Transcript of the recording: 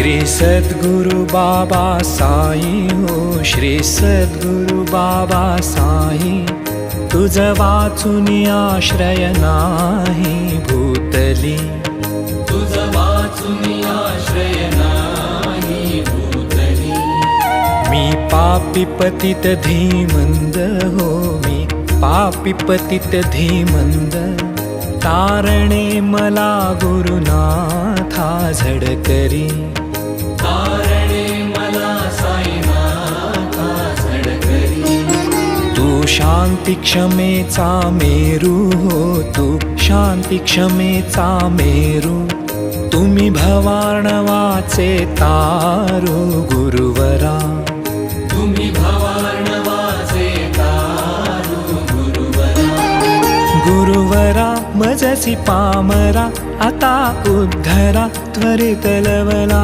श्री सद्गुरु बाबा साई हो, श्री सद्गुरु बाबा साई, तुझ वाचून आश्रय नाही भूतली, तुझ वाचून आश्रय नाही भूतली। मी पापी पतित धीमंद हो, मी पापी पतित धीमंद, तारणे मला गुरुनाथा झडकरी, तारणे मला साईनाथा झडकरी। तू शांती क्षमेचा मेरू हो, तू शांती क्षमेचा मेरू, तुम्ही भवार्णवाचे तारू गुरुवरा, तुम्ही भवार्णवाचे तारू गुरुवरा। गुरुवरा मजसी पामरा, आता उद्धरा त्वरित लवला,